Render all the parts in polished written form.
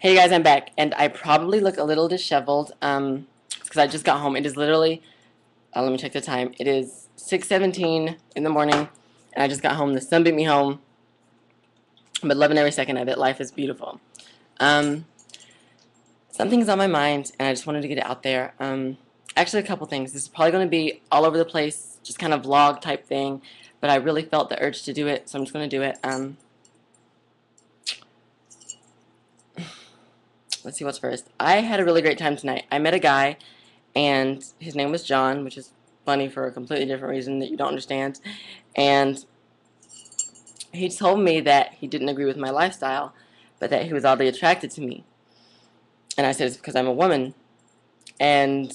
Hey guys, I'm back, and I probably look a little disheveled, because I just got home. It is literally, let me check the time. It is 6:17 in the morning, and I just got home. The sun beat me home, but loving every second of it. Life is beautiful. Um, Something's on my mind, and I just wanted to get it out there. Actually, a couple things. This is probably going to be all over the place, just kind of vlog type thing, but I really felt the urge to do it, so I'm just going to do it. Let's see what's first. I had a really great time tonight. I met a guy, and his name was John, which is funny for a completely different reason that you don't understand. And he told me that he didn't agree with my lifestyle, but that he was oddly attracted to me. And I said, it's because I'm a woman. And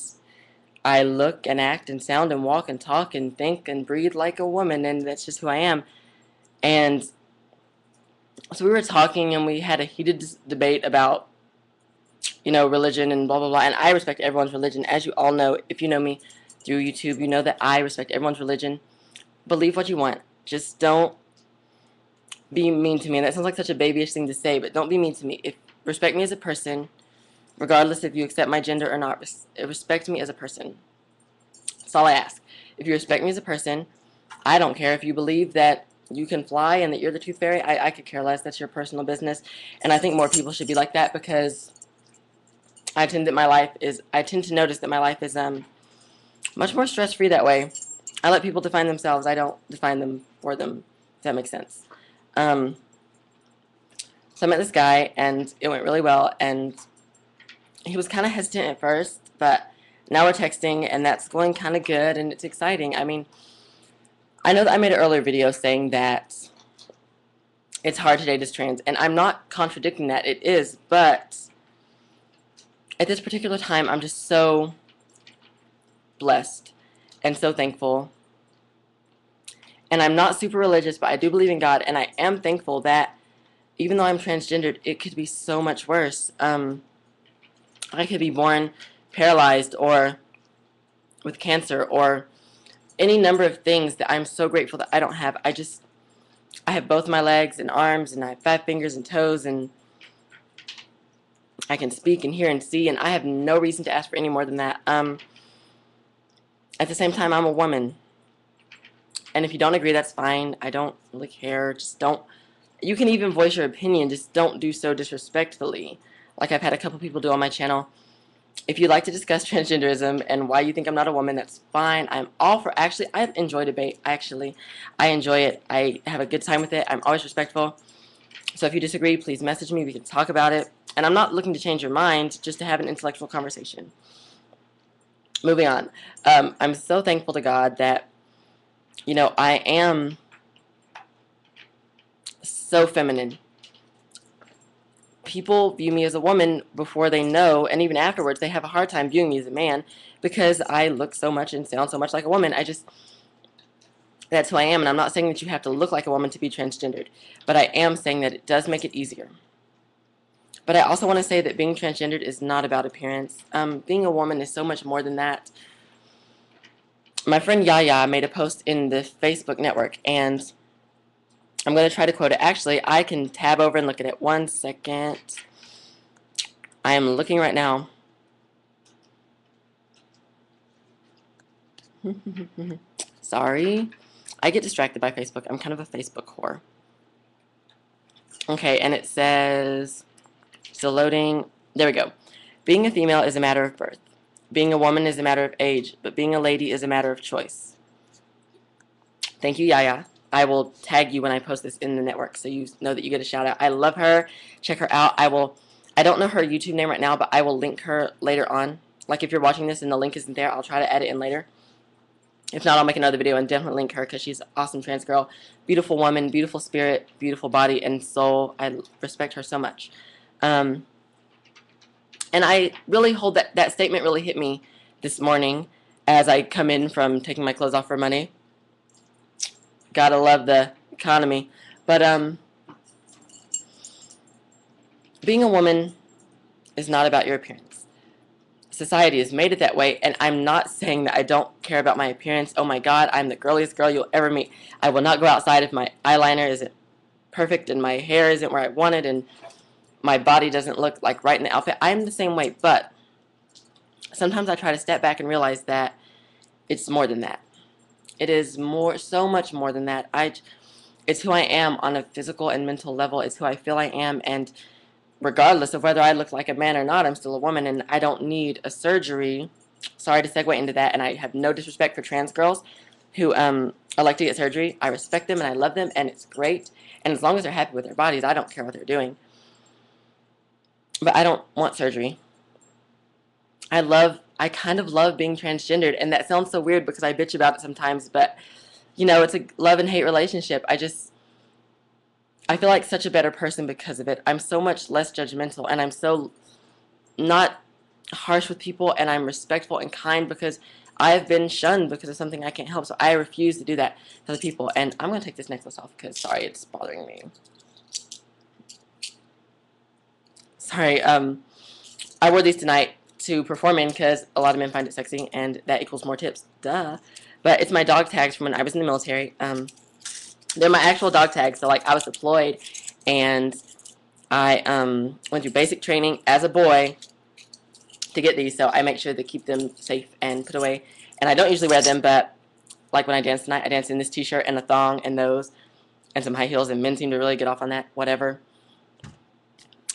I look and act and sound and walk and talk and think and breathe like a woman, and that's just who I am. And so we were talking, and we had a heated debate about, religion and blah, blah, blah. And I respect everyone's religion. As you all know, if you know me through YouTube, you know that I respect everyone's religion. Believe what you want. Just don't be mean to me. And that sounds like such a babyish thing to say, but don't be mean to me. Respect me as a person, regardless if you accept my gender or not. Respect me as a person. That's all I ask. If you respect me as a person, I don't care if you believe that you can fly and that you're the tooth fairy. I could care less. That's your personal business. And I think more people should be like that, because I tend to notice that my life is much more stress-free that way. I let people define themselves. I don't define them for them, if that makes sense. So I met this guy, and it went really well, and he was kind of hesitant at first, but now we're texting, and that's going kind of good, and it's exciting. I mean, I know that I made an earlier video saying that it's hard to date as trans, and I'm not contradicting that. It is, but at this particular time, I'm just so blessed and so thankful. And I'm not super religious, but I do believe in God, and I am thankful that even though I'm transgendered, it could be so much worse. I could be born paralyzed or with cancer or any number of things that I'm so grateful that I don't have. I have both my legs and arms, and I have 5 fingers and toes, and I can speak and hear and see, and I have no reason to ask for any more than that. At the same time, I'm a woman. And if you don't agree, that's fine. I don't really care. Just don't. You can even voice your opinion. Just don't do so disrespectfully, like I've had a couple people do on my channel. If you'd like to discuss transgenderism and why you think I'm not a woman, that's fine. I'm all for. Actually, I enjoy debate. I enjoy it. I have a good time with it. I'm always respectful. So if you disagree, please message me. We can talk about it. And I'm not looking to change your mind, just to have an intellectual conversation. Moving on. I'm so thankful to God that, I am so feminine. People view me as a woman before they know, and even afterwards, they have a hard time viewing me as a man because I look so much and sound so much like a woman. That's who I am, and I'm not saying that you have to look like a woman to be transgendered, but I am saying that it does make it easier. But I also want to say that being transgendered is not about appearance. Being a woman is so much more than that. My friend Yaya made a post in the Facebook network, and I'm going to try to quote it. Actually, I can tab over and look at it. 1 second. I am looking right now. Sorry. I get distracted by Facebook. I'm kind of a Facebook whore. Okay, and it says, still loading. There we go. Being a female is a matter of birth. Being a woman is a matter of age, but being a lady is a matter of choice. Thank you, Yaya. I will tag you when I post this in the network so you know that you get a shout out. I love her. Check her out. I don't know her YouTube name right now, but I will link her later on. Like if you're watching this and the link isn't there, I'll try to add it in later. If not, I'll make another video and definitely link her because she's an awesome trans girl. Beautiful woman, beautiful spirit, beautiful body and soul. I respect her so much. And I really hold that statement really hit me this morning as I come in from taking my clothes off for money. Gotta love the economy. But being a woman is not about your appearance. Society has made it that way, and I'm not saying that I don't care about my appearance. Oh my God, I'm the girliest girl you'll ever meet. I will not go outside if my eyeliner isn't perfect and my hair isn't where I want it, and my body doesn't look like right in the outfit. I am the same way, but sometimes I try to step back and realize that it's more than that. It is more, so much more than that. It's who I am on a physical and mental level. It's who I feel I am, and regardless of whether I look like a man or not, I'm still a woman, and I don't need a surgery. Sorry to segue into that, and I have no disrespect for trans girls who elect to get surgery. I respect them and I love them, and it's great. And as long as they're happy with their bodies, I don't care what they're doing. But I don't want surgery. I kind of love being transgendered, and that sounds so weird because I bitch about it sometimes, but you know, it's a love and hate relationship. I feel like such a better person because of it. I'm so much less judgmental, and I'm so not harsh with people, and I'm respectful and kind because I've been shunned because of something I can't help. So I refuse to do that to other people. And I'm going to take this necklace off because, sorry, it's bothering me. Sorry, I wore these tonight to perform in because a lot of men find it sexy, and that equals more tips. Duh. But it's my dog tags from when I was in the military. They're my actual dog tags. So, like, I was deployed, and I went through basic training as a boy to get these, so I make sure to keep them safe and put away. And I don't usually wear them, but like when I dance tonight, I dance in this t-shirt and a thong and those and some high heels, and men seem to really get off on that. Whatever.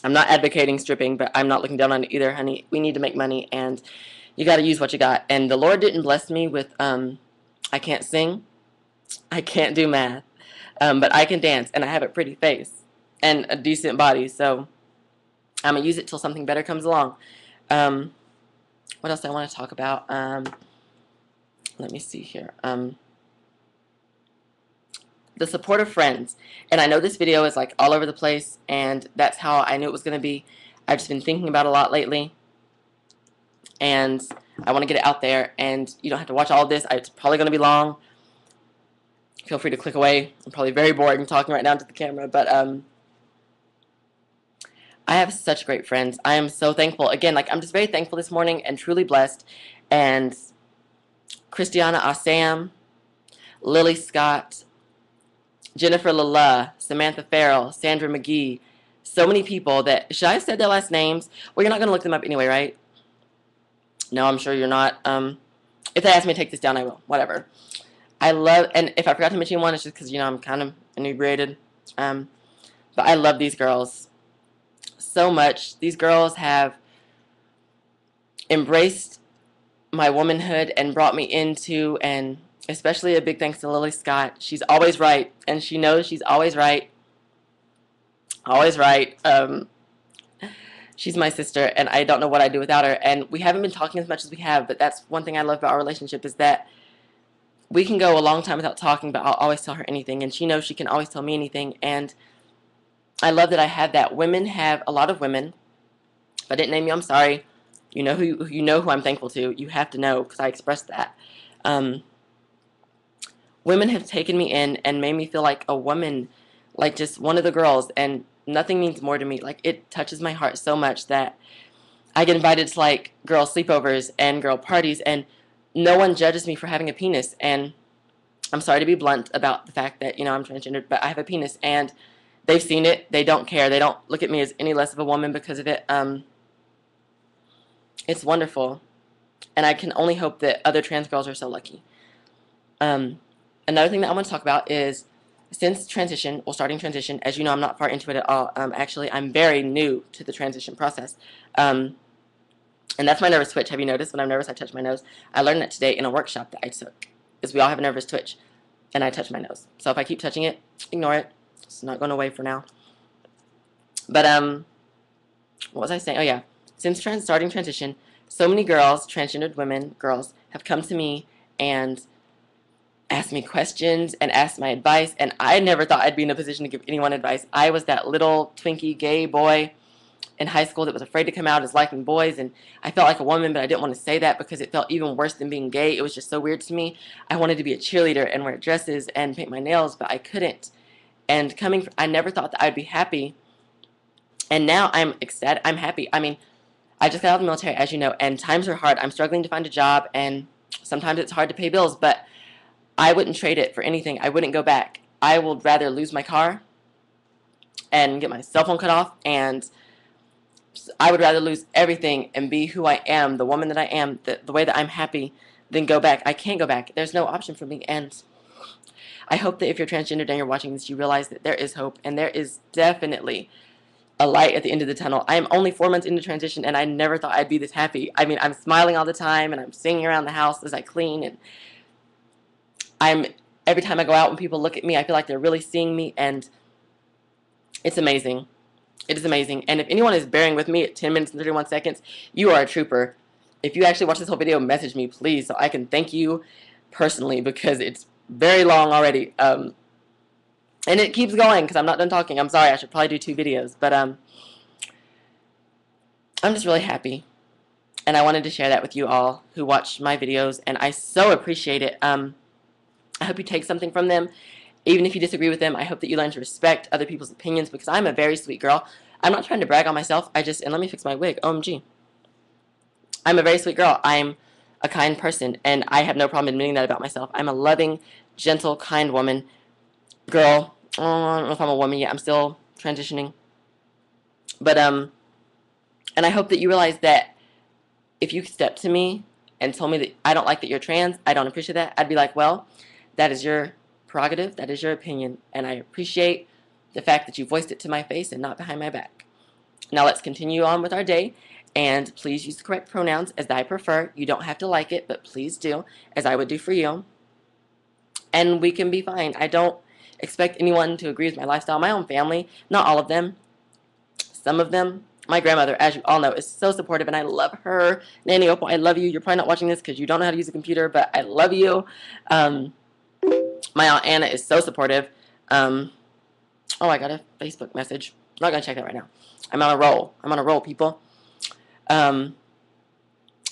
I'm not advocating stripping, but I'm not looking down on it either, honey. We need to make money, and you got to use what you got. And the Lord didn't bless me with I can't sing, I can't do math, but I can dance, and I have a pretty face and a decent body, so I'm going to use it till something better comes along. What else do I want to talk about? Let me see here. The support of friends. And I know this video is like all over the place, and that's how I knew it was going to be. I've just been thinking about it a lot lately, and I want to get it out there, and you don't have to watch all of this. It's probably going to be long. Feel free to click away. I'm probably very bored and talking right now to the camera, but I have such great friends. I am so thankful. Again, like, I'm just very thankful this morning and truly blessed. And Christiana Assam, Lily Scott, Jennifer Lala, Samantha Farrell, Sandra McGee, so many people that, should I have said their last names? Well, you're not going to look them up anyway, right? No, I'm sure you're not. If they ask me to take this down, I will. Whatever. I love, and if I forgot to mention one, it's just because, you know, I'm kind of inebriated. But I love these girls so much. These girls have embraced my womanhood and brought me into, and especially a big thanks to Lily Scott. She's always right, and she knows she's always right. Always right. She's my sister, and I don't know what I'd do without her. And we haven't been talking as much as we have, but that's one thing I love about our relationship, is that we can go a long time without talking, but I'll always tell her anything, and she knows she can always tell me anything. And I love that I have that. Women have, a lot of women, if I didn't name you, I'm sorry. You know who I'm thankful to. You have to know, because I expressed that. Women have taken me in and made me feel like a woman, like just one of the girls, and nothing means more to me. Like, it touches my heart so much that I get invited to, like, girl sleepovers and girl parties, and no one judges me for having a penis. And I'm sorry to be blunt about the fact that, you know, I'm transgender, but I have a penis, and they've seen it. They don't care. They don't look at me as any less of a woman because of it. It's wonderful, and I can only hope that other trans girls are so lucky. Another thing that I want to talk about is, since transition, well, starting transition, as you know, I'm not far into it at all. Actually, I'm very new to the transition process. And that's my nervous twitch. Have you noticed when I'm nervous, I touch my nose? I learned that today in a workshop that I took, is we all have a nervous twitch, and I touch my nose. So if I keep touching it, ignore it. It's not going away for now. But, what was I saying? Oh, yeah. Since starting transition, so many girls, transgendered women, girls, have come to me and asked me questions and asked my advice, and I never thought I'd be in a position to give anyone advice. I was that little twinkie gay boy in high school that was afraid to come out as liking boys, and I felt like a woman, but I didn't want to say that because it felt even worse than being gay. It was just so weird to me. I wanted to be a cheerleader and wear dresses and paint my nails, but I couldn't. And I never thought that I'd be happy, and now I'm ecstatic. I'm happy. I mean, I just got out of the military, as you know, and times are hard. I'm struggling to find a job, and sometimes it's hard to pay bills, but I wouldn't trade it for anything. I wouldn't go back. I would rather lose my car and get my cell phone cut off and I would rather lose everything and be who I am, the woman that I am, the way that I'm happy, than go back. I can't go back. There's no option for me. And I hope that if you're transgendered and you're watching this, you realize that there is hope, and there is definitely a light at the end of the tunnel. I am only 4 months into transition, and I never thought I'd be this happy. I mean, I'm smiling all the time, and I'm singing around the house as I clean, and every time I go out and people look at me, I feel like they're really seeing me, and it's amazing. It is amazing. And if anyone is bearing with me at 10 minutes and 31 seconds, you are a trooper. If you actually watch this whole video, message me, please, so I can thank you personally, because it's very long already. And it keeps going because I'm not done talking. I'm sorry. I should probably do 2 videos. But I'm just really happy. And I wanted to share that with you all who watch my videos. And I so appreciate it. I hope you take something from them. Even if you disagree with them, I hope that you learn to respect other people's opinions, because I'm a very sweet girl. I'm not trying to brag on myself. And let me fix my wig. OMG. I'm a very sweet girl. I'm a kind person, and I have no problem admitting that about myself. I'm a loving, gentle, kind woman. Girl. Oh, I don't know if I'm a woman yet. I'm still transitioning. But, and I hope that you realize that if you stepped to me and told me that I don't like that you're trans, I don't appreciate that, I'd be like, well, that is your prerogative, that is your opinion, and I appreciate the fact that you voiced it to my face and not behind my back. Now let's continue on with our day, and please use the correct pronouns as I prefer. You don't have to like it, but please do, as I would do for you. And we can be fine. I don't expect anyone to agree with my lifestyle. My own family, not all of them, some of them. My grandmother, as you all know, is so supportive, and I love her. Nanny Opal, I love you. You're probably not watching this because you don't know how to use a computer, but I love you. My Aunt Anna is so supportive. Oh, I got a Facebook message. I'm not going to check that right now. I'm on a roll. I'm on a roll, people. My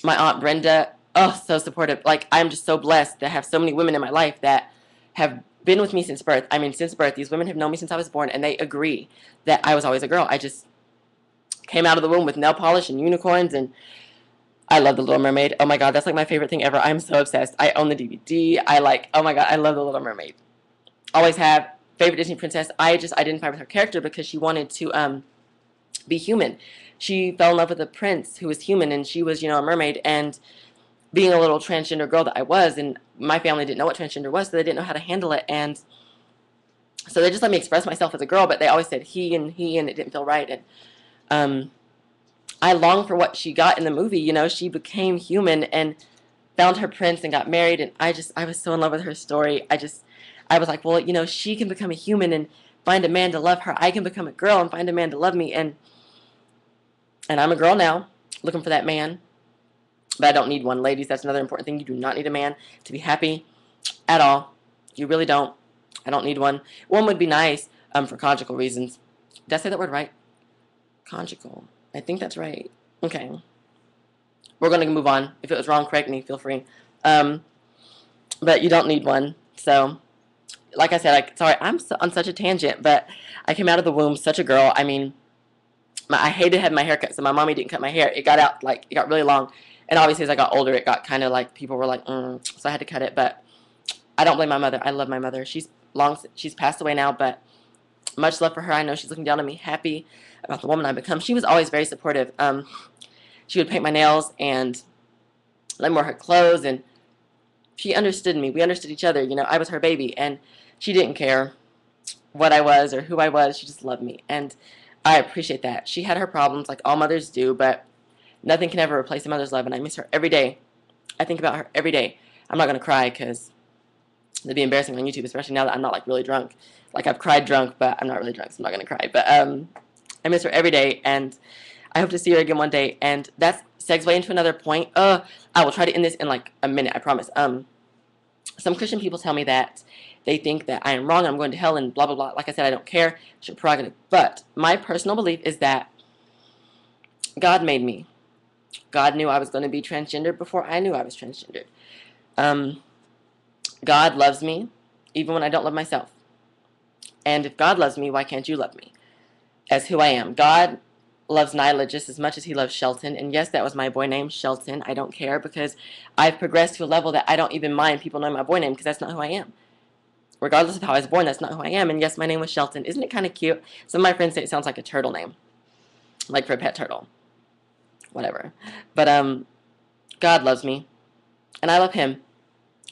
Aunt Brenda, oh, so supportive. Like, I'm just so blessed to have so many women in my life that have been with me since birth. I mean, since birth. These women have known me since I was born, and they agree that I was always a girl. I just came out of the womb with nail polish and unicorns, and I love The Little Mermaid. Oh my God, that's like my favorite thing ever. I'm so obsessed. I own the DVD. Oh my God, I love The Little Mermaid. Always have. Favorite Disney princess. I just identify with her character because she wanted to be human. She fell in love with a prince who was human, and she was, a mermaid. And being a little transgender girl that I was, and my family didn't know what transgender was, so they didn't know how to handle it. And so they just let me express myself as a girl, but they always said he, and it didn't feel right. And I long for what she got in the movie. She became human and found her prince and got married, and I was so in love with her story. I was like, well, she can become a human and find a man to love her. I can become a girl and find a man to love me, and I'm a girl now, looking for that man, but I don't need one. Ladies, that's another important thing. You do not need a man to be happy at all. You really don't. I don't need one. One would be nice for conjugal reasons. Did I say that word right? Conjugal. I think that's right. Okay. We're going to move on. If it was wrong, correct me. Feel free. But you don't need one. So, like I said, sorry, I'm on such a tangent, but I came out of the womb such a girl. I mean, I hated having my hair cut, so my mommy didn't cut my hair. It got really long. And obviously, as I got older, it got kind of like, people were like, so I had to cut it. But I don't blame my mother. I love my mother. She's passed away now, but much love for her. I know she's looking down on me, happy about the woman I've become. She was always very supportive. She would paint my nails and let me wear her clothes, and she understood me. We understood each other. I was her baby, and she didn't care what I was or who I was. She just loved me, and I appreciate that. She had her problems like all mothers do, but nothing can ever replace a mother's love, and I miss her every day. I think about her every day. I'm not going to cry because it'd be embarrassing on YouTube, especially now that I'm not like really drunk. Like, I've cried drunk, but I'm not really drunk, so I'm not going to cry. But I miss her every day, and I hope to see her again one day. And that segues into another point. I will try to end this in like a minute, I promise. Some Christian people tell me that they think that I am wrong, I'm going to hell, and blah, blah, blah. Like I said, I don't care. It's your prerogative. But my personal belief is that God made me. God knew I was going to be transgender before I knew I was transgendered. God loves me, even when I don't love myself. And if God loves me, why can't you love me as who I am? God loves Nyla just as much as he loves Shelton. And yes, that was my boy name, Shelton. I don't care, because I've progressed to a level that I don't even mind people knowing my boy name, because that's not who I am. Regardless of how I was born, that's not who I am. And yes, my name was Shelton. Isn't it kind of cute? Some of my friends say it sounds like a turtle name. like for a pet turtle. Whatever. But God loves me, and I love him.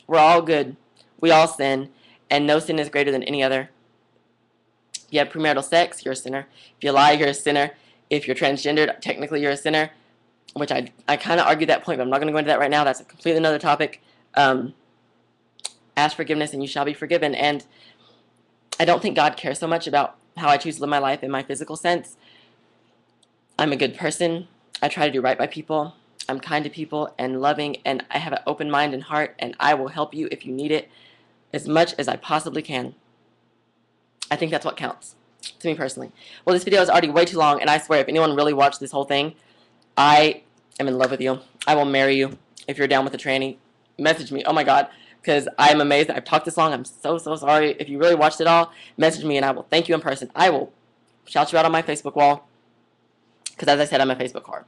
We're all good. We all sin, and no sin is greater than any other. If you have premarital sex, you're a sinner. If you lie, you're a sinner. If you're transgendered, technically you're a sinner, which I kind of argue that point, but I'm not going to go into that right now. That's a completely another topic. Ask forgiveness, and you shall be forgiven. And I don't think God cares so much about how I choose to live my life in my physical sense. I'm a good person. I try to do right by people. I'm kind to people and loving, and I have an open mind and heart, and I will help you if you need it as much as I possibly can. I think that's what counts to me personally. Well, this video is already way too long, and I swear if anyone really watched this whole thing, I am in love with you. I will marry you if you're down with the tranny. Message me. Oh my God. Because I'm amazed that I've talked this long. I'm so sorry. If you really watched it all, message me and I will thank you in person. I will shout you out on my Facebook wall. Because as I said, I'm a Facebook whore.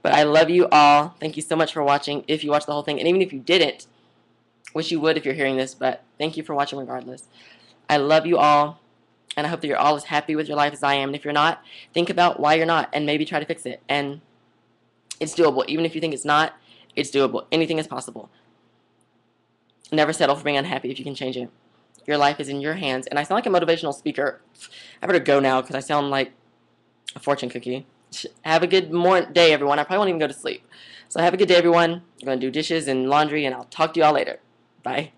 But I love you all. Thank you so much for watching. If you watched the whole thing, and even if you didn't, wish you would if you're hearing this, but thank you for watching regardless. I love you all, and I hope that you're all as happy with your life as I am. And if you're not, think about why you're not, and maybe try to fix it. And it's doable. Even if you think it's not, it's doable. Anything is possible. Never settle for being unhappy if you can change it. Your life is in your hands. And I sound like a motivational speaker. I better go now because I sound like a fortune cookie. Have a good day, everyone. I probably won't even go to sleep. So have a good day, everyone. I'm going to do dishes and laundry, and I'll talk to you all later. Bye.